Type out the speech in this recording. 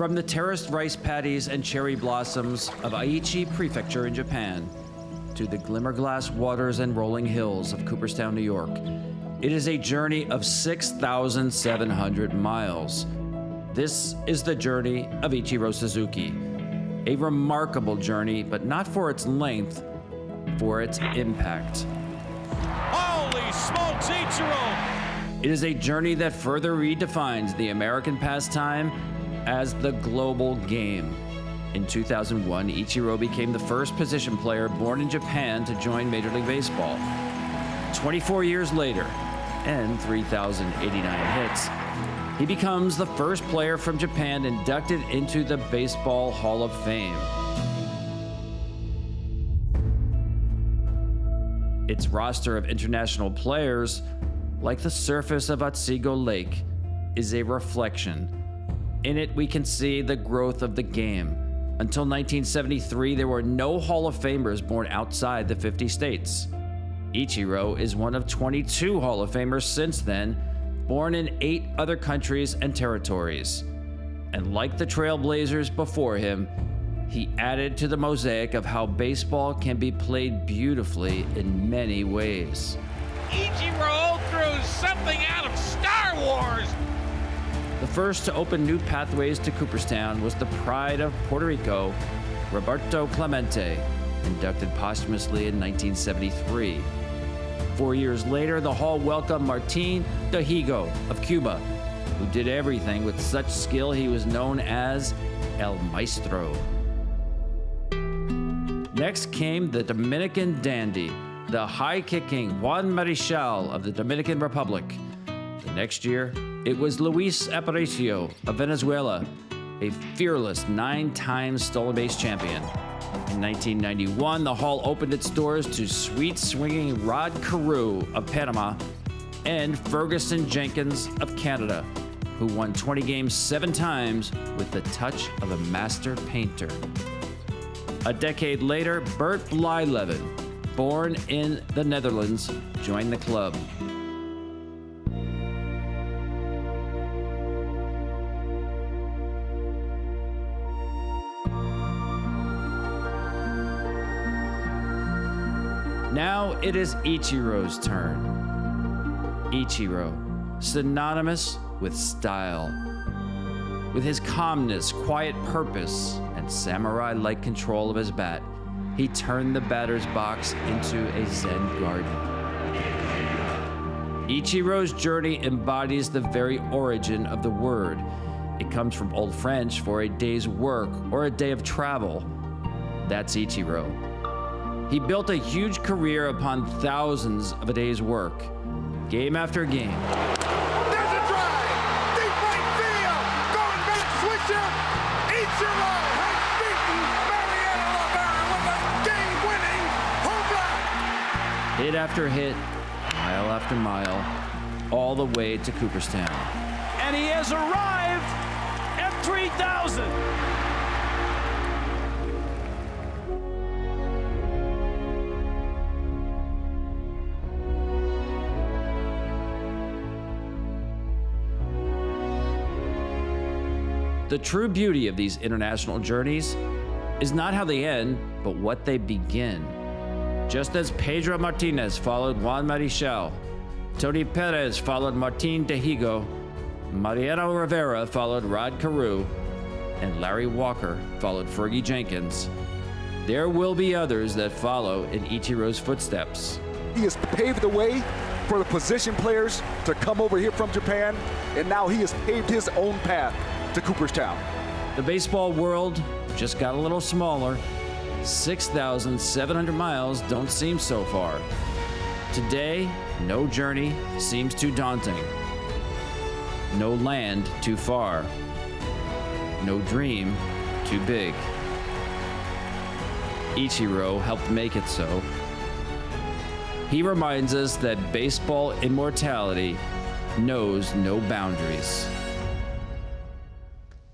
From the terraced rice paddies and cherry blossoms of Aichi Prefecture in Japan to the glimmer-glass waters and rolling hills of Cooperstown, New York, it is a journey of 6,700 miles. This is the journey of Ichiro Suzuki. A remarkable journey, but not for its length, for its impact. Holy smokes, Ichiro! It is a journey that further redefines the American pastime as the global game. In 2001, Ichiro became the first position player born in Japan to join Major League Baseball. 24 years later, and 3,089 hits, he becomes the first player from Japan inducted into the Baseball Hall of Fame. Its roster of international players, like the surface of Otsego Lake, is a reflection. In it, we can see the growth of the game. Until 1973, there were no Hall of Famers born outside the 50 states. Ichiro is one of 22 Hall of Famers since then, born in 8 other countries and territories. And like the Trailblazers before him, he added to the mosaic of how baseball can be played beautifully in many ways. Ichiro threw something out of Star Wars! The first to open new pathways to Cooperstown was the pride of Puerto Rico, Roberto Clemente, inducted posthumously in 1973. 4 years later, the Hall welcomed Martin Tehigo of Cuba, who did everything with such skill he was known as El Maestro. Next came the Dominican dandy, the high-kicking Juan Marichal of the Dominican Republic. The next year, it was Luis Aparicio of Venezuela, a fearless 9-time stolen base champion. In 1991, the Hall opened its doors to sweet-swinging Rod Carew of Panama and Ferguson Jenkins of Canada, who won 20 games 7 times with the touch of a master painter. A decade later, Bert Blyleven, born in the Netherlands, joined the club. Now it is Ichiro's turn. Ichiro, synonymous with style. With his calmness, quiet purpose, and samurai-like control of his bat, he turned the batter's box into a Zen garden. Ichiro's journey embodies the very origin of the word. It comes from Old French for a day's work or a day of travel. That's Ichiro. He built a huge career upon thousands of a day's work, game after game. There's a drive! Deep right field! Going back switcher! Ichiro has beaten Mariano Rivera with a game-winning home run! Hit after hit, mile after mile, all the way to Cooperstown. And he has arrived at 3,000! The true beauty of these international journeys is not how they end, but what they begin. Just as Pedro Martinez followed Juan Marichal, Tony Perez followed Martin Tehigo, Mariano Rivera followed Rod Carew, and Larry Walker followed Fergie Jenkins, there will be others that follow in Ichiro's footsteps. He has paved the way for the position players to come over here from Japan, and now he has paved his own path to Cooperstown. The baseball world just got a little smaller. 6,700 miles don't seem so far. Today, no journey seems too daunting. No land too far. No dream too big. Ichiro helped make it so. He reminds us that baseball immortality knows no boundaries.